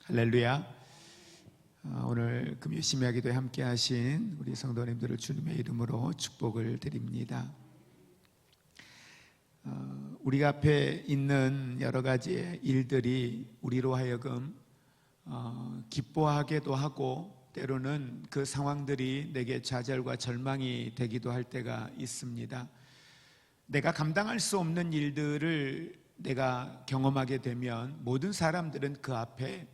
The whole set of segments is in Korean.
할렐루야. 오늘 금요 심야기도에 함께 하신 우리 성도님들을 주님의 이름으로 축복을 드립니다. 우리가 앞에 있는 여러 가지의 일들이 우리로 하여금 기뻐하게도 하고 때로는 그 상황들이 내게 좌절과 절망이 되기도 할 때가 있습니다. 내가 감당할 수 없는 일들을 내가 경험하게 되면 모든 사람들은 그 앞에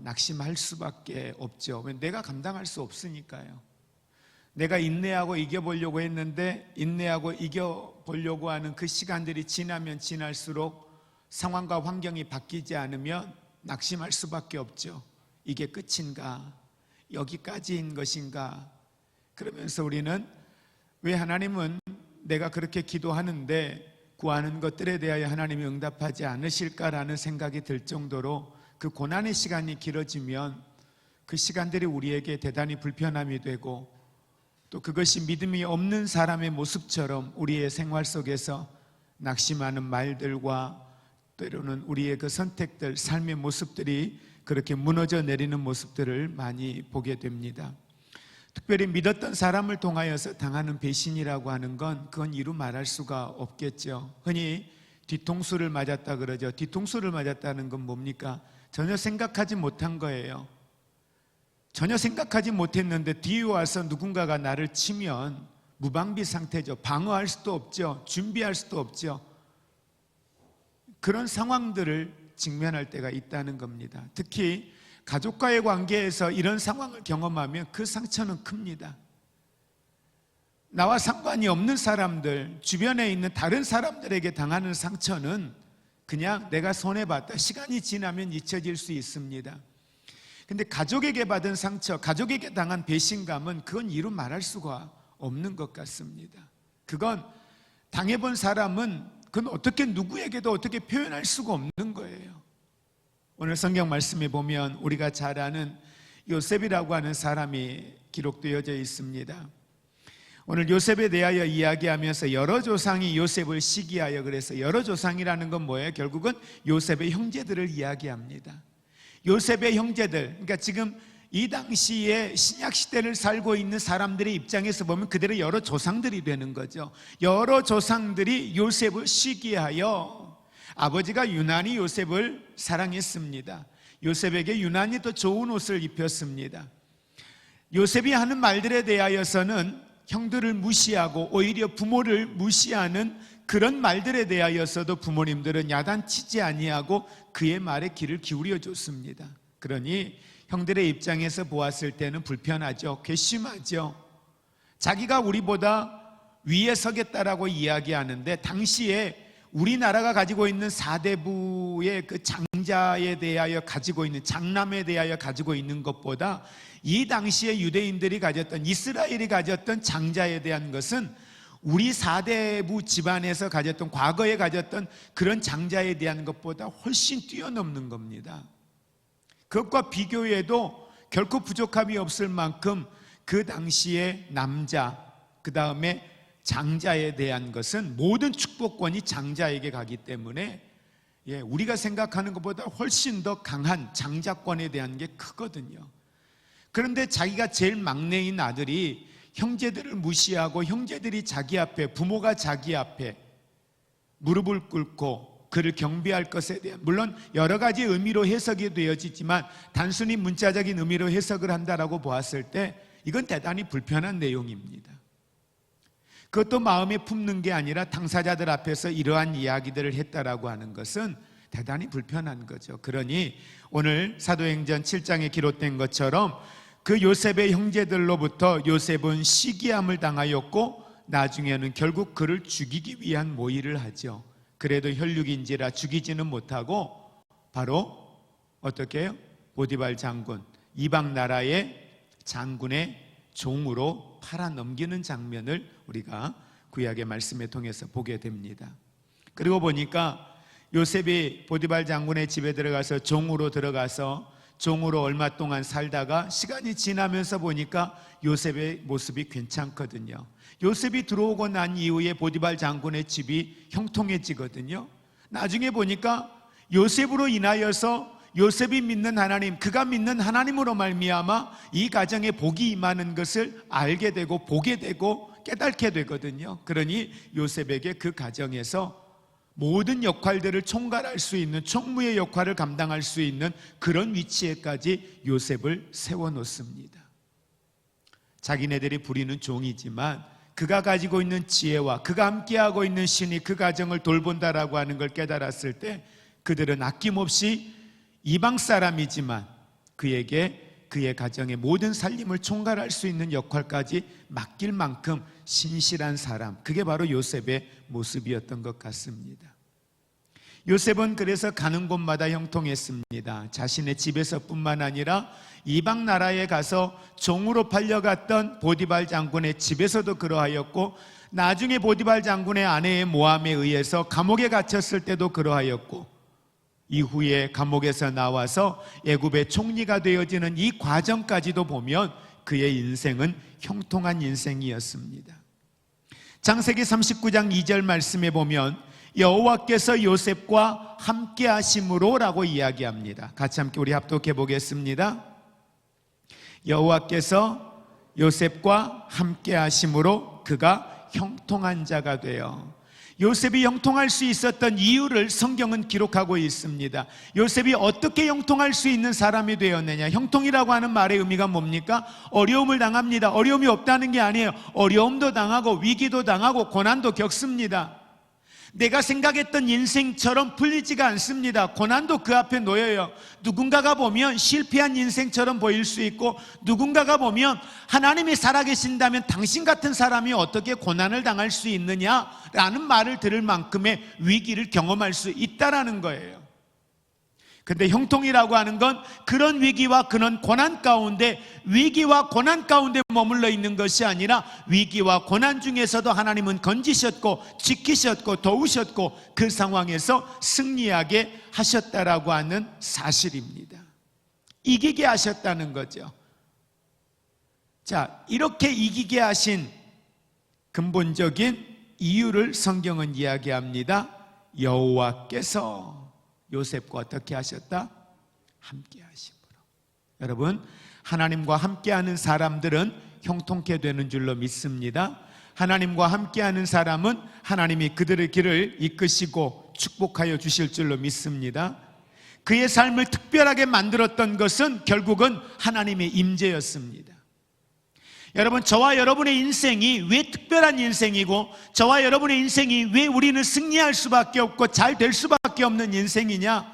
낙심할 수밖에 없죠. 내가 감당할 수 없으니까요. 내가 인내하고 이겨보려고 했는데 인내하고 이겨보려고 하는 그 시간들이 지나면 지날수록 상황과 환경이 바뀌지 않으면 낙심할 수밖에 없죠. 이게 끝인가? 여기까지인 것인가? 그러면서 우리는 왜 하나님은 내가 그렇게 기도하는데 구하는 것들에 대하여 하나님이 응답하지 않으실까라는 생각이 들 정도로 그 고난의 시간이 길어지면 그 시간들이 우리에게 대단히 불편함이 되고 또 그것이 믿음이 없는 사람의 모습처럼 우리의 생활 속에서 낙심하는 말들과 때로는 우리의 그 선택들, 삶의 모습들이 그렇게 무너져 내리는 모습들을 많이 보게 됩니다. 특별히 믿었던 사람을 통하여서 당하는 배신이라고 하는 건 그건 이루 말할 수가 없겠죠. 흔히 뒤통수를 맞았다 그러죠. 뒤통수를 맞았다는 건 뭡니까? 전혀 생각하지 못한 거예요. 전혀 생각하지 못했는데 뒤에 와서 누군가가 나를 치면 무방비 상태죠. 방어할 수도 없죠. 준비할 수도 없죠. 그런 상황들을 직면할 때가 있다는 겁니다. 특히 가족과의 관계에서 이런 상황을 경험하면 그 상처는 큽니다. 나와 상관이 없는 사람들, 주변에 있는 다른 사람들에게 당하는 상처는 그냥 내가 손해봤다. 시간이 지나면 잊혀질 수 있습니다. 근데 가족에게 받은 상처, 가족에게 당한 배신감은 그건 이루 말할 수가 없는 것 같습니다. 그건 당해본 사람은 그건 어떻게 누구에게도 어떻게 표현할 수가 없는 거예요. 오늘 성경 말씀에 보면 우리가 잘 아는 요셉이라고 하는 사람이 기록되어져 있습니다. 오늘 요셉에 대하여 이야기하면서 여러 조상이 요셉을 시기하여 그래서 여러 조상이라는 건 뭐예요? 결국은 요셉의 형제들을 이야기합니다. 요셉의 형제들, 그러니까 지금 이 당시에 신약 시대를 살고 있는 사람들의 입장에서 보면 그대로 여러 조상들이 되는 거죠. 여러 조상들이 요셉을 시기하여 아버지가 유난히 요셉을 사랑했습니다. 요셉에게 유난히 더 좋은 옷을 입혔습니다. 요셉이 하는 말들에 대하여서는 형들을 무시하고 오히려 부모를 무시하는 그런 말들에 대하여서도 부모님들은 야단치지 아니하고 그의 말에 귀를 기울여 줬습니다. 그러니 형들의 입장에서 보았을 때는 불편하죠. 괘씸하죠. 자기가 우리보다 위에 서겠다라고 이야기하는데 당시에 우리나라가 가지고 있는 사대부의 그 장자에 대하여 가지고 있는 장남에 대하여 가지고 있는 것보다 이 당시에 유대인들이 가졌던 이스라엘이 가졌던 장자에 대한 것은 우리 사대부 집안에서 가졌던 과거에 가졌던 그런 장자에 대한 것보다 훨씬 뛰어넘는 겁니다. 그것과 비교해도 결코 부족함이 없을 만큼 그 당시에 남자 그 다음에 장자에 대한 것은 모든 축복권이 장자에게 가기 때문에 우리가 생각하는 것보다 훨씬 더 강한 장자권에 대한 게 크거든요. 그런데 자기가 제일 막내인 아들이 형제들을 무시하고 형제들이 자기 앞에 부모가 자기 앞에 무릎을 꿇고 그를 경배할 것에 대한 물론 여러 가지 의미로 해석이 되어지지만 단순히 문자적인 의미로 해석을 한다라고 보았을 때 이건 대단히 불편한 내용입니다. 그것도 마음에 품는 게 아니라 당사자들 앞에서 이러한 이야기들을 했다라고 하는 것은 대단히 불편한 거죠. 그러니 오늘 사도행전 7장에 기록된 것처럼 그 요셉의 형제들로부터 요셉은 시기함을 당하였고 나중에는 결국 그를 죽이기 위한 모의를 하죠. 그래도 혈육인지라 죽이지는 못하고 바로 어떻게 해요? 보디발 장군, 이방 나라의 장군의 종으로 팔아넘기는 장면을 우리가 구약의 말씀에 통해서 보게 됩니다. 그리고 보니까 요셉이 보디발 장군의 집에 들어가서 종으로 얼마 동안 살다가 시간이 지나면서 보니까 요셉의 모습이 괜찮거든요. 요셉이 들어오고 난 이후에 보디발 장군의 집이 형통해지거든요. 나중에 보니까 요셉으로 인하여서 요셉이 믿는 하나님, 그가 믿는 하나님으로 말미암아 이 가정에 복이 임하는 것을 알게 되고 보게 되고 깨닫게 되거든요. 그러니 요셉에게 그 가정에서 모든 역할들을 총괄할 수 있는, 총무의 역할을 감당할 수 있는 그런 위치에까지 요셉을 세워놓습니다. 자기네들이 부리는 종이지만 그가 가지고 있는 지혜와 그가 함께하고 있는 신이 그 가정을 돌본다라고 하는 걸 깨달았을 때 그들은 아낌없이 이방 사람이지만 그에게 그의 가정의 모든 살림을 총괄할 수 있는 역할까지 맡길 만큼 신실한 사람, 그게 바로 요셉의 모습이었던 것 같습니다. 요셉은 그래서 가는 곳마다 형통했습니다. 자신의 집에서뿐만 아니라 이방 나라에 가서 종으로 팔려갔던 보디발 장군의 집에서도 그러하였고, 나중에 보디발 장군의 아내의 모함에 의해서 감옥에 갇혔을 때도 그러하였고, 이후에 감옥에서 나와서 애굽의 총리가 되어지는 이 과정까지도 보면 그의 인생은 형통한 인생이었습니다. 창세기 39장 2절 말씀에 보면 여호와께서 요셉과 함께 하심으로 라고 이야기합니다. 같이 함께 우리 합독해 보겠습니다. 여호와께서 요셉과 함께 하심으로 그가 형통한 자가 되어. 요셉이 형통할 수 있었던 이유를 성경은 기록하고 있습니다. 요셉이 어떻게 형통할 수 있는 사람이 되었느냐? 형통이라고 하는 말의 의미가 뭡니까? 어려움을 당합니다. 어려움이 없다는 게 아니에요. 어려움도 당하고 위기도 당하고 고난도 겪습니다. 내가 생각했던 인생처럼 풀리지가 않습니다. 고난도 그 앞에 놓여요. 누군가가 보면 실패한 인생처럼 보일 수 있고, 누군가가 보면 하나님이 살아계신다면 당신 같은 사람이 어떻게 고난을 당할 수 있느냐라는 말을 들을 만큼의 위기를 경험할 수 있다라는 거예요. 근데 형통이라고 하는 건 그런 위기와 그런 고난 가운데, 위기와 고난 가운데 머물러 있는 것이 아니라 위기와 고난 중에서도 하나님은 건지셨고 지키셨고 도우셨고 그 상황에서 승리하게 하셨다라고 하는 사실입니다. 이기게 하셨다는 거죠. 자, 이렇게 이기게 하신 근본적인 이유를 성경은 이야기합니다. 여호와께서 요셉과 어떻게 하셨다? 함께 하심으로. 여러분, 하나님과 함께하는 사람들은 형통케 되는 줄로 믿습니다. 하나님과 함께하는 사람은 하나님이 그들의 길을 이끄시고 축복하여 주실 줄로 믿습니다. 그의 삶을 특별하게 만들었던 것은 결국은 하나님의 임재였습니다. 여러분, 저와 여러분의 인생이 왜 특별한 인생이고, 저와 여러분의 인생이 왜 우리는 승리할 수밖에 없고 잘 될 수밖에 없는 인생이냐?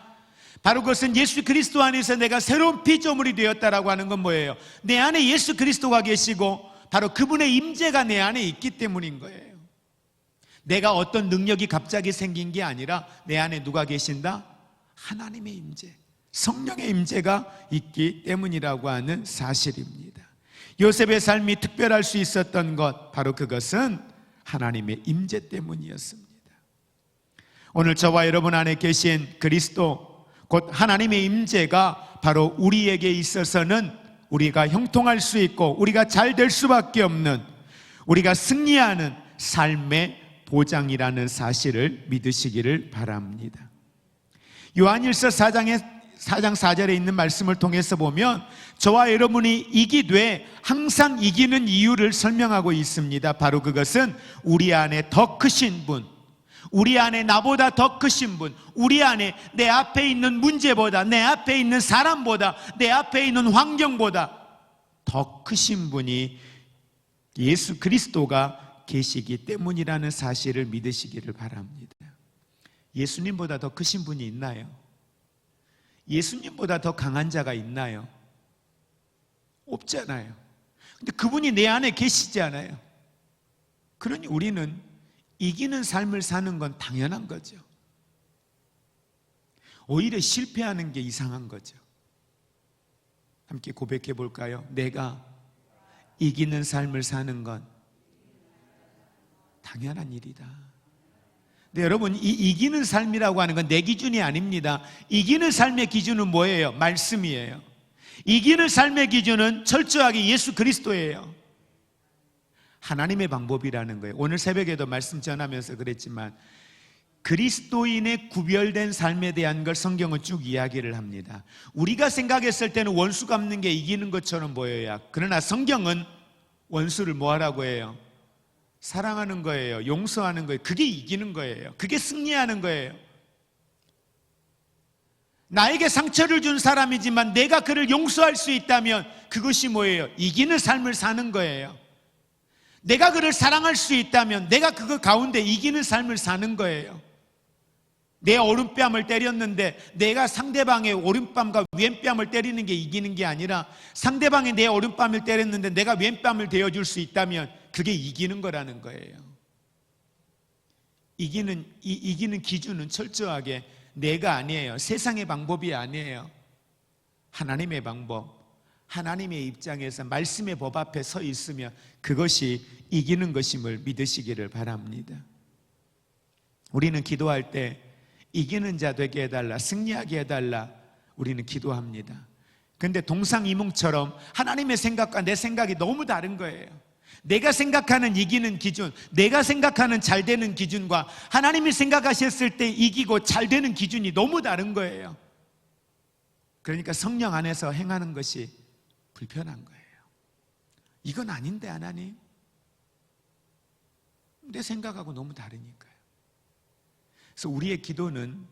바로 그것은 예수 그리스도 안에서 내가 새로운 피조물이 되었다라고 하는 건 뭐예요? 내 안에 예수 그리스도가 계시고 바로 그분의 임재가 내 안에 있기 때문인 거예요. 내가 어떤 능력이 갑자기 생긴 게 아니라 내 안에 누가 계신다? 하나님의 임재, 성령의 임재가 있기 때문이라고 하는 사실입니다. 요셉의 삶이 특별할 수 있었던 것, 바로 그것은 하나님의 임재 때문이었습니다. 오늘 저와 여러분 안에 계신 그리스도, 곧 하나님의 임재가 바로 우리에게 있어서는 우리가 형통할 수 있고 우리가 잘 될 수밖에 없는, 우리가 승리하는 삶의 보장이라는 사실을 믿으시기를 바랍니다. 요한일서 4장 4절에 있는 말씀을 통해서 보면 저와 여러분이 이기되 항상 이기는 이유를 설명하고 있습니다. 바로 그것은 우리 안에 더 크신 분, 우리 안에 나보다 더 크신 분, 우리 안에 내 앞에 있는 문제보다, 내 앞에 있는 사람보다, 내 앞에 있는 환경보다 더 크신 분이 예수 그리스도가 계시기 때문이라는 사실을 믿으시기를 바랍니다. 예수님보다 더 크신 분이 있나요? 예수님보다 더 강한 자가 있나요? 없잖아요. 근데 그분이 내 안에 계시지 않아요. 그러니 우리는 이기는 삶을 사는 건 당연한 거죠. 오히려 실패하는 게 이상한 거죠. 함께 고백해 볼까요? 내가 이기는 삶을 사는 건 당연한 일이다. 근데 여러분, 이 이기는 삶이라고 하는 건 내 기준이 아닙니다. 이기는 삶의 기준은 뭐예요? 말씀이에요. 이기는 삶의 기준은 철저하게 예수 그리스도예요. 하나님의 방법이라는 거예요. 오늘 새벽에도 말씀 전하면서 그랬지만 그리스도인의 구별된 삶에 대한 걸 성경은 쭉 이야기를 합니다. 우리가 생각했을 때는 원수 갚는 게 이기는 것처럼 보여야, 그러나 성경은 원수를 뭐 하라고 해요? 사랑하는 거예요. 용서하는 거예요. 그게 이기는 거예요. 그게 승리하는 거예요. 나에게 상처를 준 사람이지만 내가 그를 용서할 수 있다면 그것이 뭐예요? 이기는 삶을 사는 거예요. 내가 그를 사랑할 수 있다면 내가 그거 가운데 이기는 삶을 사는 거예요. 내 오른뺨을 때렸는데 내가 상대방의 오른뺨과 왼뺨을 때리는 게 이기는 게 아니라, 상대방이 내 오른뺨을 때렸는데 내가 왼뺨을 대어줄 수 있다면 그게 이기는 거라는 거예요. 이기는 기준은 철저하게 내가 아니에요. 세상의 방법이 아니에요. 하나님의 방법, 하나님의 입장에서 말씀의 법 앞에 서 있으면 그것이 이기는 것임을 믿으시기를 바랍니다. 우리는 기도할 때 이기는 자 되게 해달라, 승리하게 해달라 우리는 기도합니다. 그런데 동상이몽처럼 하나님의 생각과 내 생각이 너무 다른 거예요. 내가 생각하는 이기는 기준, 내가 생각하는 잘 되는 기준과 하나님이 생각하셨을 때 이기고 잘 되는 기준이 너무 다른 거예요. 그러니까 성령 안에서 행하는 것이 불편한 거예요. 이건 아닌데 하나님, 내 생각하고 너무 다르니까요. 그래서 우리의 기도는,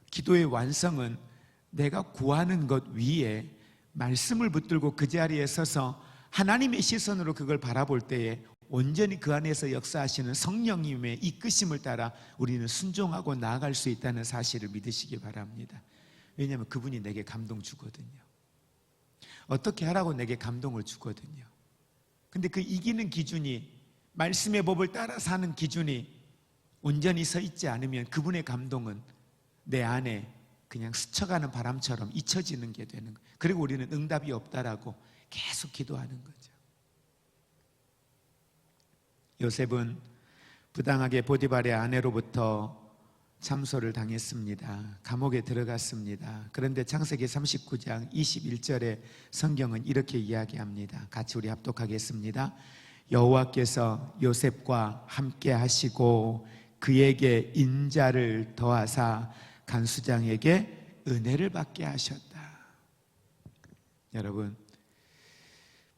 기도의 완성은 내가 구하는 것 위에 말씀을 붙들고 그 자리에 서서 하나님의 시선으로 그걸 바라볼 때에 온전히 그 안에서 역사하시는 성령님의 이끄심을 따라 우리는 순종하고 나아갈 수 있다는 사실을 믿으시기 바랍니다. 왜냐하면 그분이 내게 감동 주거든요. 어떻게 하라고 내게 감동을 주거든요. 근데 그 이기는 기준이, 말씀의 법을 따라 사는 기준이 온전히 서 있지 않으면 그분의 감동은 내 안에 그냥 스쳐가는 바람처럼 잊혀지는 게 되는 거예요. 그리고 우리는 응답이 없다라고 계속 기도하는 거죠. 요셉은 부당하게 보디발의 아내로부터 참소를 당했습니다. 감옥에 들어갔습니다. 그런데 창세기 39장 21절에 성경은 이렇게 이야기합니다. 같이 우리 합독하겠습니다. 여호와께서 요셉과 함께 하시고 그에게 인자를 더하사 간수장에게 은혜를 받게 하셨다. 여러분,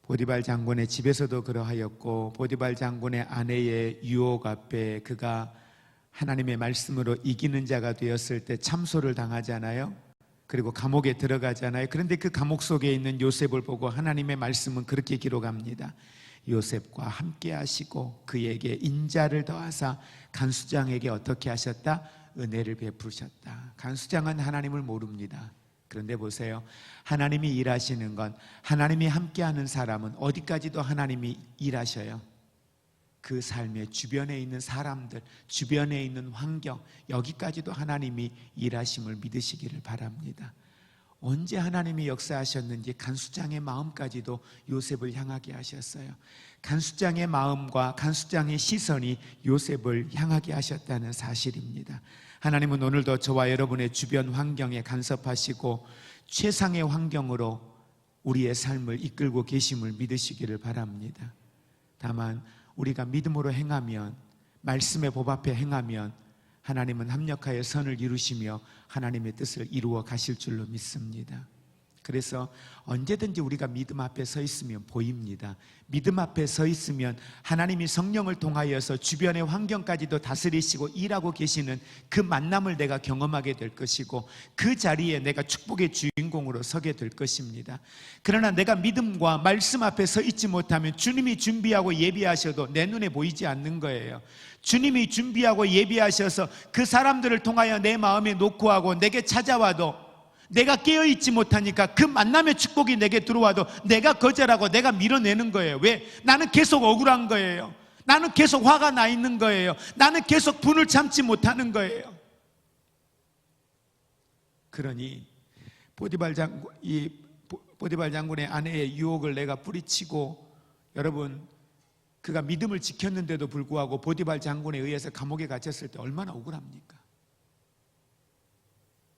보디발 장군의 집에서도 그러하였고 보디발 장군의 아내의 유혹 앞에 그가 하나님의 말씀으로 이기는 자가 되었을 때 참소를 당하잖아요. 그리고 감옥에 들어가잖아요. 그런데 그 감옥 속에 있는 요셉을 보고 하나님의 말씀은 그렇게 기록합니다. 요셉과 함께 하시고 그에게 인자를 더하사 간수장에게 어떻게 하셨다? 은혜를 베푸셨다. 간수장은 하나님을 모릅니다. 그런데 보세요. 하나님이 일하시는 건, 하나님이 함께하는 사람은 어디까지도 하나님이 일하셔요. 그 삶의 주변에 있는 사람들, 주변에 있는 환경, 여기까지도 하나님이 일하심을 믿으시기를 바랍니다. 언제 하나님이 역사하셨는지 간수장의 마음까지도 요셉을 향하게 하셨어요. 간수장의 마음과 간수장의 시선이 요셉을 향하게 하셨다는 사실입니다. 하나님은 오늘도 저와 여러분의 주변 환경에 간섭하시고 최상의 환경으로 우리의 삶을 이끌고 계심을 믿으시기를 바랍니다. 다만 우리가 믿음으로 행하면, 말씀의 법 앞에 행하면 하나님은 합력하여 선을 이루시며 하나님의 뜻을 이루어 가실 줄로 믿습니다. 그래서 언제든지 우리가 믿음 앞에 서 있으면 보입니다. 믿음 앞에 서 있으면 하나님이 성령을 통하여서 주변의 환경까지도 다스리시고 일하고 계시는 그 만남을 내가 경험하게 될 것이고 그 자리에 내가 축복의 주인공으로 서게 될 것입니다. 그러나 내가 믿음과 말씀 앞에 서 있지 못하면 주님이 준비하고 예비하셔도 내 눈에 보이지 않는 거예요. 주님이 준비하고 예비하셔서 그 사람들을 통하여 내 마음에 놓고 하고 내게 찾아와도 내가 깨어있지 못하니까 그 만남의 축복이 내게 들어와도 내가 거절하고 내가 밀어내는 거예요. 왜? 나는 계속 억울한 거예요. 나는 계속 화가 나 있는 거예요. 나는 계속 분을 참지 못하는 거예요. 그러니 보디발 장군의 아내의 유혹을 내가 뿌리치고, 여러분, 그가 믿음을 지켰는데도 불구하고 보디발 장군에 의해서 감옥에 갇혔을 때 얼마나 억울합니까?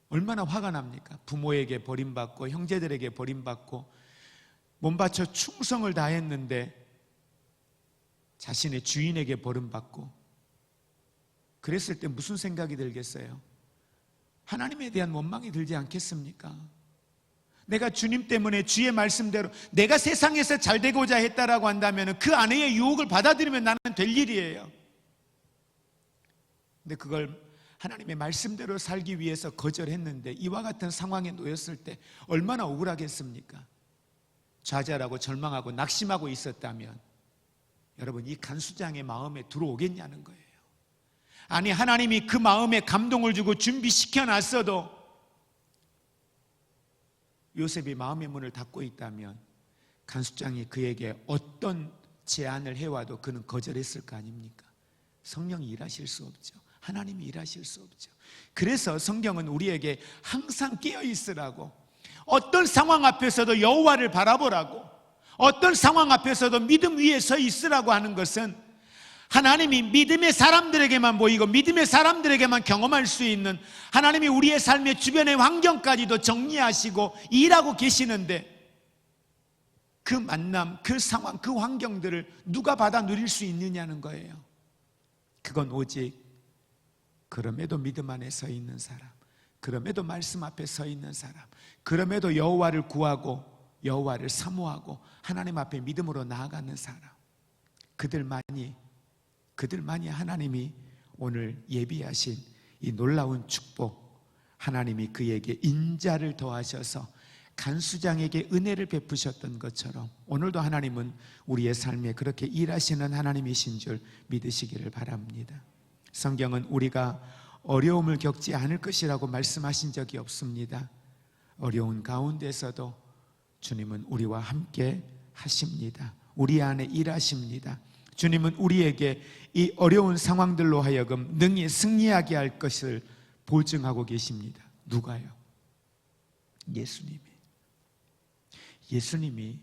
얼마나 화가 납니까? 부모에게 버림받고 형제들에게 버림받고 몸바쳐 충성을 다했는데 자신의 주인에게 버림받고 그랬을 때 무슨 생각이 들겠어요? 하나님에 대한 원망이 들지 않겠습니까? 내가 주님 때문에 주의 말씀대로 내가 세상에서 잘 되고자 했다라고 한다면 그 아내의 유혹을 받아들이면 나는 될 일이에요. 근데 그걸 하나님의 말씀대로 살기 위해서 거절했는데 이와 같은 상황에 놓였을 때 얼마나 억울하겠습니까? 좌절하고 절망하고 낙심하고 있었다면 여러분, 이 간수장의 마음에 들어오겠냐는 거예요. 아니, 하나님이 그 마음에 감동을 주고 준비시켜 놨어도 요셉이 마음의 문을 닫고 있다면 간수장이 그에게 어떤 제안을 해와도 그는 거절했을 거 아닙니까? 성령이 일하실 수 없죠. 하나님이 일하실 수 없죠. 그래서 성경은 우리에게 항상 깨어 있으라고, 어떤 상황 앞에서도 여호와를 바라보라고, 어떤 상황 앞에서도 믿음 위에 서 있으라고 하는 것은 하나님이 믿음의 사람들에게만 보이고 믿음의 사람들에게만 경험할 수 있는, 하나님이 우리의 삶의 주변의 환경까지도 정리하시고 일하고 계시는데 그 만남, 그 상황, 그 환경들을 누가 받아 누릴 수 있느냐는 거예요. 그건 오직 그럼에도 믿음 안에 서 있는 사람, 그럼에도 말씀 앞에 서 있는 사람, 그럼에도 여호와를 구하고 여호와를 사모하고 하나님 앞에 믿음으로 나아가는 사람, 그들만이 하나님이 오늘 예비하신 이 놀라운 축복, 하나님이 그에게 인자를 더하셔서 간수장에게 은혜를 베푸셨던 것처럼 오늘도 하나님은 우리의 삶에 그렇게 일하시는 하나님이신 줄 믿으시기를 바랍니다. 성경은 우리가 어려움을 겪지 않을 것이라고 말씀하신 적이 없습니다. 어려운 가운데서도 주님은 우리와 함께 하십니다. 우리 안에 일하십니다. 주님은 우리에게 이 어려운 상황들로 하여금 능히 승리하게 할 것을 보증하고 계십니다. 누가요? 예수님이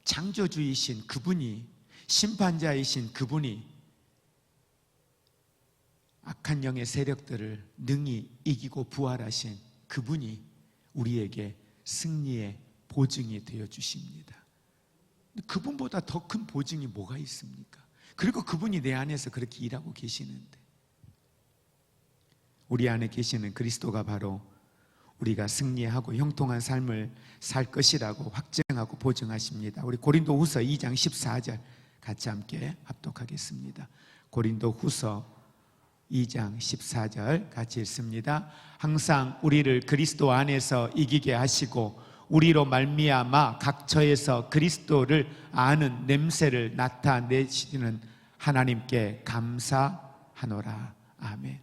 창조주이신 그분이, 심판자이신 그분이 악한 영의 세력들을 능히 이기고 부활하신 그분이 우리에게 승리의 보증이 되어 주십니다. 그분보다 더 큰 보증이 뭐가 있습니까? 그리고 그분이 내 안에서 그렇게 일하고 계시는데, 우리 안에 계시는 그리스도가 바로 우리가 승리하고 형통한 삶을 살 것이라고 확증하고 보증하십니다. 우리 고린도후서 2장 14절 같이 함께 합독하겠습니다. 고린도후서 2장 14절 같이 읽습니다. 항상 우리를 그리스도 안에서 이기게 하시고 우리로 말미암아 각처에서 그리스도를 아는 냄새를 나타내시는 하나님께 감사하노라. 아멘.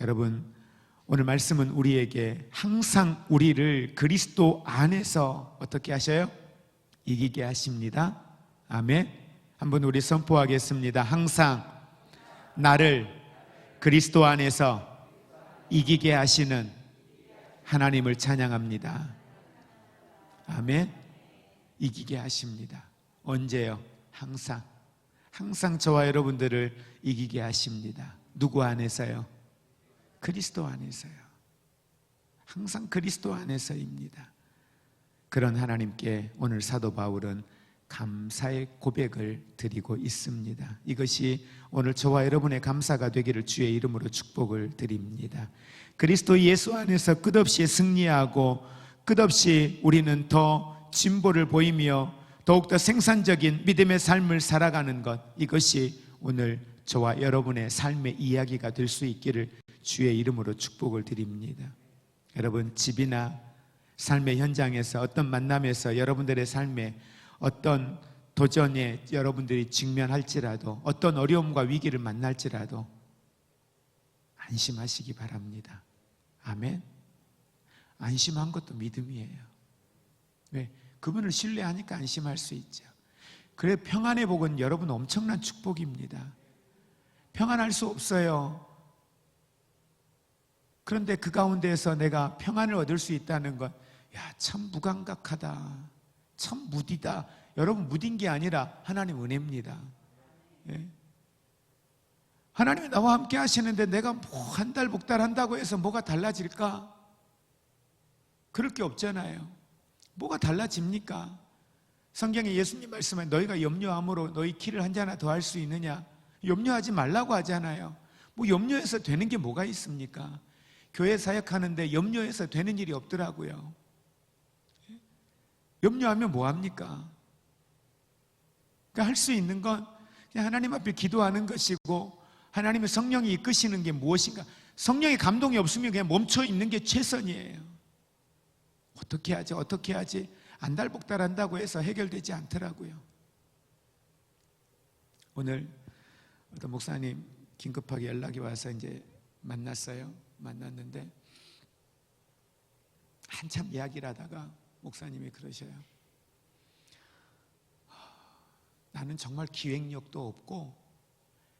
여러분, 오늘 말씀은 우리에게 항상 우리를 그리스도 안에서 어떻게 하셔요? 이기게 하십니다. 아멘. 한번 우리 선포하겠습니다. 항상 나를 그리스도 안에서 이기게 하시는 하나님을 찬양합니다. 아멘. 이기게 하십니다. 언제요? 항상 저와 여러분들을 이기게 하십니다. 누구 안에서요? 그리스도 안에서요. 항상 그리스도 안에서입니다. 그런 하나님께 오늘 사도 바울은 감사의 고백을 드리고 있습니다. 이것이 오늘 저와 여러분의 감사가 되기를 주의 이름으로 축복을 드립니다. 그리스도 예수 안에서 끝없이 승리하고 끝없이 우리는 더 진보를 보이며 더욱더 생산적인 믿음의 삶을 살아가는 것, 이것이 오늘 저와 여러분의 삶의 이야기가 될 수 있기를 주의 이름으로 축복을 드립니다. 여러분, 집이나 삶의 현장에서 어떤 만남에서 여러분들의 삶에 어떤 도전에 여러분들이 직면할지라도, 어떤 어려움과 위기를 만날지라도 안심하시기 바랍니다. 아멘. 안심한 것도 믿음이에요. 왜? 그분을 신뢰하니까 안심할 수 있죠. 그래, 평안의 복은 여러분 엄청난 축복입니다. 평안할 수 없어요. 그런데 그 가운데에서 내가 평안을 얻을 수 있다는 것, 참 무감각하다, 참 무디다. 여러분, 무딘 게 아니라 하나님 은혜입니다. 예? 하나님이 나와 함께 하시는데 내가 한 달 복달한다고 해서 뭐가 달라질까? 그럴 게 없잖아요. 뭐가 달라집니까? 성경에 예수님 말씀에 너희가 염려함으로 너희 키를 한 자나 더 할 수 있느냐? 염려하지 말라고 하잖아요. 뭐 염려해서 되는 게 뭐가 있습니까? 교회 사역하는데 염려해서 되는 일이 없더라고요. 염려하면 뭐합니까? 그러니까 할 수 있는 건 그냥 하나님 앞에 기도하는 것이고, 하나님의 성령이 이끄시는 게 무엇인가. 성령의 감동이 없으면 그냥 멈춰 있는 게 최선이에요. 어떻게 하지 어떻게 하지 안달복달한다고 해서 해결되지 않더라고요. 오늘 어떤 목사님 긴급하게 연락이 와서 이제 만났는데 한참 이야기를 하다가 목사님이 그러셔요. 나는 정말 기획력도 없고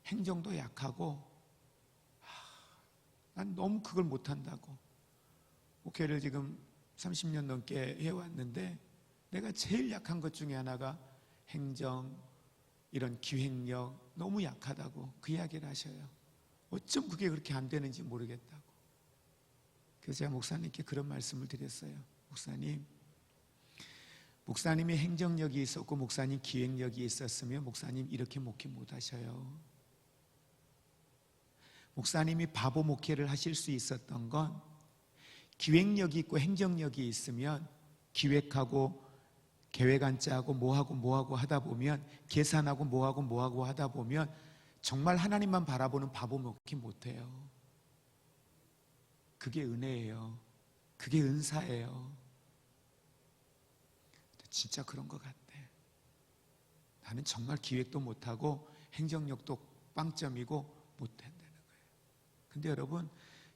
행정도 약하고 난 너무 그걸 못한다고. 목회를 지금 30년 넘게 해왔는데 내가 제일 약한 것 중에 하나가 행정, 이런 기획력 너무 약하다고 그 이야기를 하셔요. 어쩜 그게 그렇게 안 되는지 모르겠다고. 그래서 제가 목사님께 그런 말씀을 드렸어요. 목사님이 행정력이 있었고 목사님 기획력이 있었으면 목사님 이렇게 목회 못 하셔요. 목사님이 바보 목회를 하실 수 있었던 건 기획력이 있고 행정력이 있으면 기획하고 계획 안 짜고 뭐하고 하다 보면, 계산하고 뭐하고 하다 보면 정말 하나님만 바라보는 바보 목회 못해요. 그게 은혜예요. 그게 은사예요. 진짜 그런 것 같아. 나는 정말 기획도 못하고 행정력도 빵점이고 못한다는 거예요. 근데 여러분,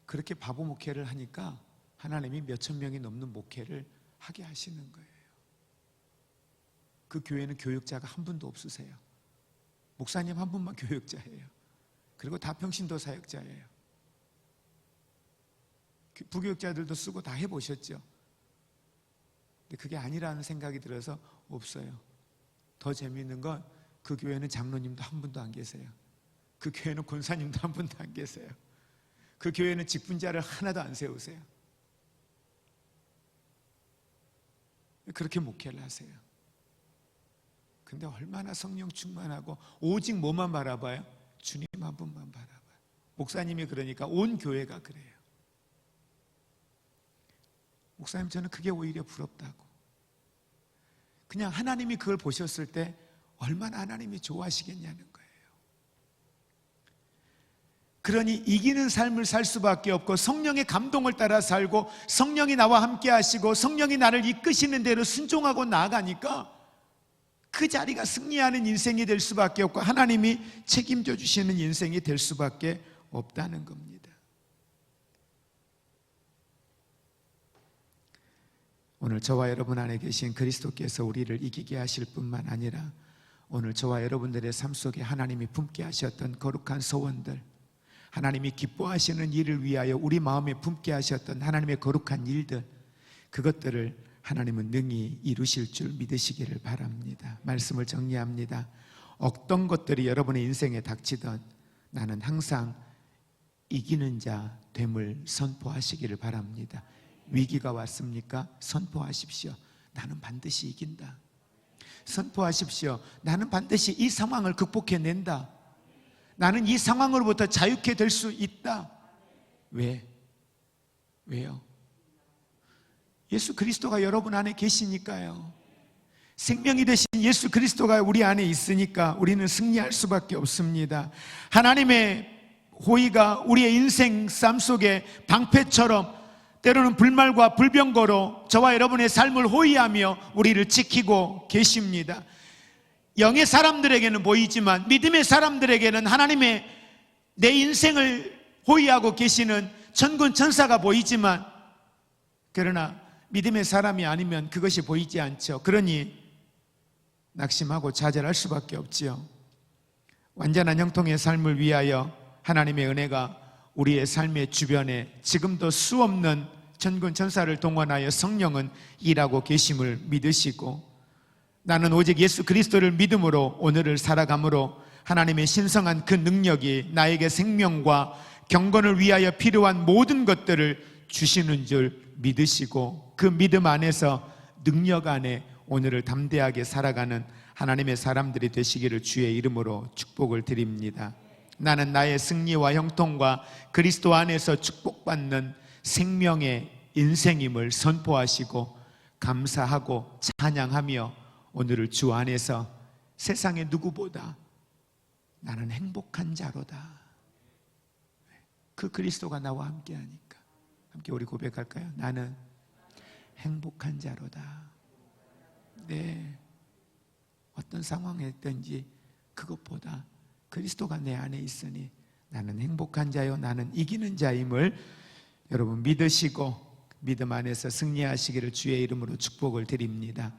그렇게 바보 목회를 하니까 하나님이 몇천 명이 넘는 목회를 하게 하시는 거예요. 그 교회는 교육자가 한 분도 없으세요. 목사님 한 분만 교육자예요. 그리고 다 평신도 사역자예요. 부교육자들도 쓰고 다 해보셨죠? 근데 그게 아니라는 생각이 들어서 없어요. 더 재미있는 건 그 교회는 장로님도 한 분도 안 계세요. 그 교회는 권사님도 한 분도 안 계세요. 그 교회는 직분자를 하나도 안 세우세요. 그렇게 목회를 하세요. 근데 얼마나 성령 충만하고 오직 뭐만 바라봐요? 주님 한 분만 바라봐요. 목사님이 그러니까 온 교회가 그래요. 목사님, 저는 그게 오히려 부럽다고. 그냥 하나님이 그걸 보셨을 때 얼마나 하나님이 좋아하시겠냐는 거예요. 그러니 이기는 삶을 살 수밖에 없고 성령의 감동을 따라 살고 성령이 나와 함께 하시고 성령이 나를 이끄시는 대로 순종하고 나아가니까 그 자리가 승리하는 인생이 될 수밖에 없고 하나님이 책임져 주시는 인생이 될 수밖에 없다는 겁니다. 오늘 저와 여러분 안에 계신 그리스도께서 우리를 이기게 하실 뿐만 아니라 오늘 저와 여러분들의 삶 속에 하나님이 품게 하셨던 거룩한 소원들, 하나님이 기뻐하시는 일을 위하여 우리 마음에 품게 하셨던 하나님의 거룩한 일들, 그것들을 하나님은 능히 이루실 줄 믿으시기를 바랍니다. 말씀을 정리합니다. 어떤 것들이 여러분의 인생에 닥치던 나는 항상 이기는 자 됨을 선포하시기를 바랍니다. 위기가 왔습니까? 선포하십시오. 나는 반드시 이긴다. 선포하십시오. 나는 반드시 이 상황을 극복해낸다. 나는 이 상황으로부터 자유케 될 수 있다. 왜요? 예수 그리스도가 여러분 안에 계시니까요. 생명이 되신 예수 그리스도가 우리 안에 있으니까 우리는 승리할 수밖에 없습니다. 하나님의 호의가 우리의 인생 삶 속에 방패처럼 때로는 불말과 불병거로 저와 여러분의 삶을 호위하며 우리를 지키고 계십니다. 영의 사람들에게는 보이지만 믿음의 사람들에게는 하나님의 내 인생을 호위하고 계시는 천군 천사가 보이지만, 그러나 믿음의 사람이 아니면 그것이 보이지 않죠. 그러니 낙심하고 좌절할 수밖에 없지요. 완전한 형통의 삶을 위하여 하나님의 은혜가 우리의 삶의 주변에 지금도 수없는 천군 천사를 동원하여 성령은 일하고 계심을 믿으시고, 나는 오직 예수 그리스도를 믿음으로 오늘을 살아감으로 하나님의 신성한 그 능력이 나에게 생명과 경건을 위하여 필요한 모든 것들을 주시는 줄 믿으시고, 그 믿음 안에서 능력 안에 오늘을 담대하게 살아가는 하나님의 사람들이 되시기를 주의 이름으로 축복을 드립니다. 나는 나의 승리와 형통과 그리스도 안에서 축복받는 생명의 인생임을 선포하시고 감사하고 찬양하며 오늘을 주 안에서 세상의 누구보다 나는 행복한 자로다. 그 그리스도가 나와 함께 하니까 함께 우리 고백할까요? 나는 행복한 자로다. 네, 어떤 상황에 있든지 그것보다 그리스도가 내 안에 있으니 나는 행복한 자요, 나는 이기는 자임을 여러분 믿으시고 믿음 안에서 승리하시기를 주의 이름으로 축복을 드립니다.